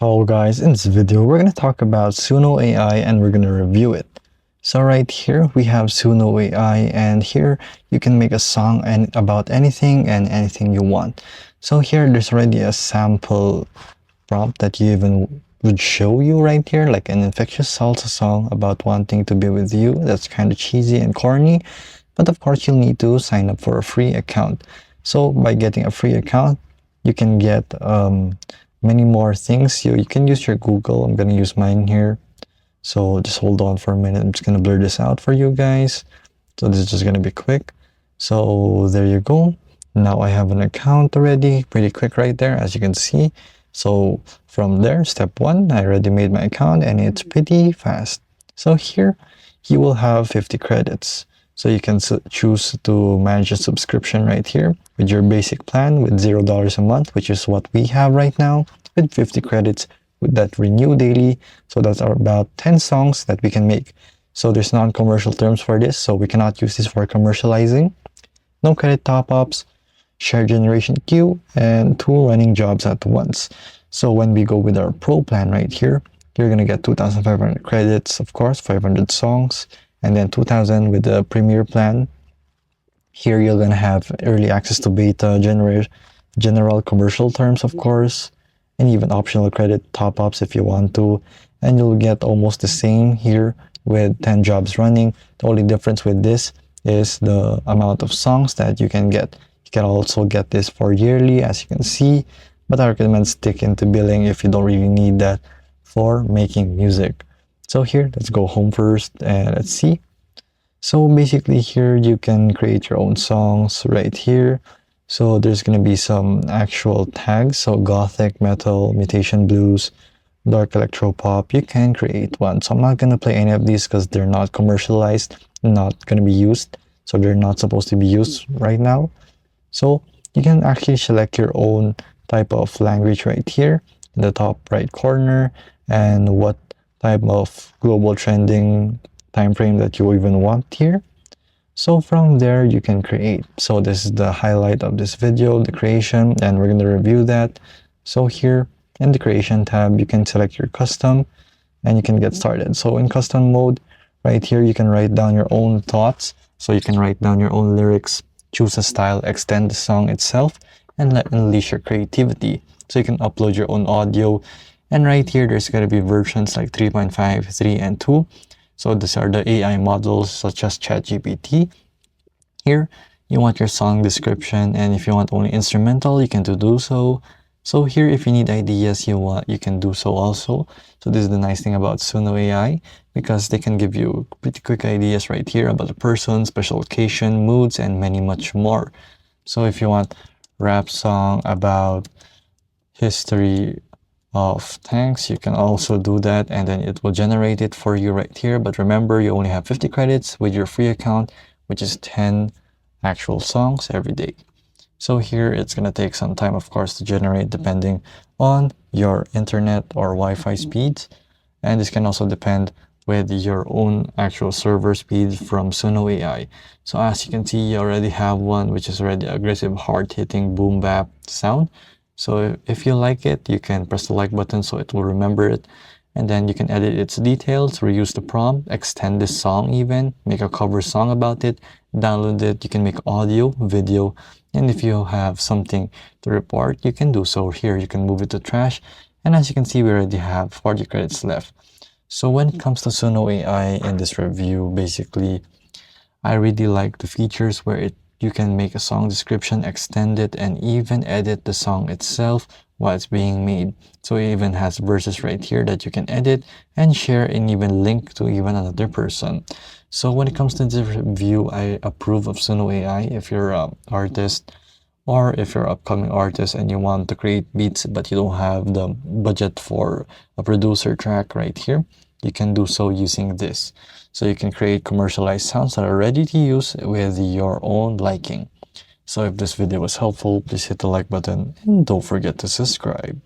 Hello guys, in this video we're going to talk about Suno AI and we're going to review it. So right here we have Suno AI and here you can make a song about anything and anything you want. So here there's already a sample prompt that you even would show you right here, like an infectious salsa song about wanting to be with you. That's kind of cheesy and corny, but of course you'll need to sign up for a free account. So by getting a free account you can get many more things. You can use your Google. I'm gonna use mine here. So just hold on for a minute. I'm just gonna blur this out for you guys. So this is just gonna be quick. So there you go. Now I have an account already. Pretty quick right there, as you can see. So from there, step one, I already made my account and it's pretty fast. So here you will have 50 credits. So you can choose to manage a subscription right here with your basic plan with $0 a month, which is what we have right now, with 50 credits with that renew daily. So that's about 10 songs that we can make. So there's non-commercial terms for this, so we cannot use this for commercializing. No credit top-ups, share generation queue, and 2 running jobs at once. So when we go with our pro plan right here, you're gonna get 2,500 credits, of course, 500 songs, and then 2,000 with the premier plan. Here you're gonna have early access to beta, general commercial terms, of course, and even optional credit top-ups if you want to, and you'll get almost the same here with 10 jobs running. The only difference with this is the amount of songs that you can get. You can also get this for yearly, as you can see, but I recommend sticking to billing if you don't really need that for making music. So here, let's go home first and let's see. So basically here you can create your own songs right here. So there's going to be some actual tags. So gothic, metal, mutation blues, dark electro pop. You can create one. So I'm not going to play any of these because they're not commercialized, not going to be used. So they're not supposed to be used right now. So you can actually select your own type of language right here in the top right corner and what type of global trending time frame that you even want here. So from there you can create. So this is the highlight of this video, the creation, and we're going to review that. So here in the creation tab you can select your custom and you can get started. So in custom mode right here you can write down your own thoughts. So you can write down your own lyrics, choose a style, extend the song itself, and let unleash your creativity. So you can upload your own audio. And right here, there's going to be versions like 3.5, 3, and 2. So these are the AI models such as ChatGPT. Here, you want your song description, and if you want only instrumental, you can do so. So here, if you need ideas you can do so also. So this is the nice thing about Suno AI, because they can give you pretty quick ideas right here about the person, special occasion, moods, and many much more. So if you want rap song about history of tanks, you can also do that, and then it will generate it for you right here. But remember, you only have 50 credits with your free account, which is 10 actual songs every day. So here it's going to take some time, of course, to generate depending on your internet or Wi-Fi speeds, and this can also depend with your own actual server speed from Suno AI. So as you can see, you already have one which is already aggressive, hard-hitting boom bap sound. So if you like it, you can press the like button so it will remember it. And then you can edit its details, reuse the prompt, extend this song even, make a cover song about it, download it. You can make audio, video, and if you have something to report, you can do so here. You can move it to trash. And as you can see, we already have 40 credits left. So when it comes to Suno AI in this review, basically, I really like the features where you can make a song description, extend it, and even edit the song itself while it's being made. So it even has verses right here that you can edit and share and even link to even another person. So when it comes to this review, I approve of Suno AI if you're an artist or if you're an upcoming artist and you want to create beats but you don't have the budget for a producer track right here. You can do so using this. So you can create commercialized sounds that are ready to use with your own liking. So if this video was helpful, please hit the like button and don't forget to subscribe.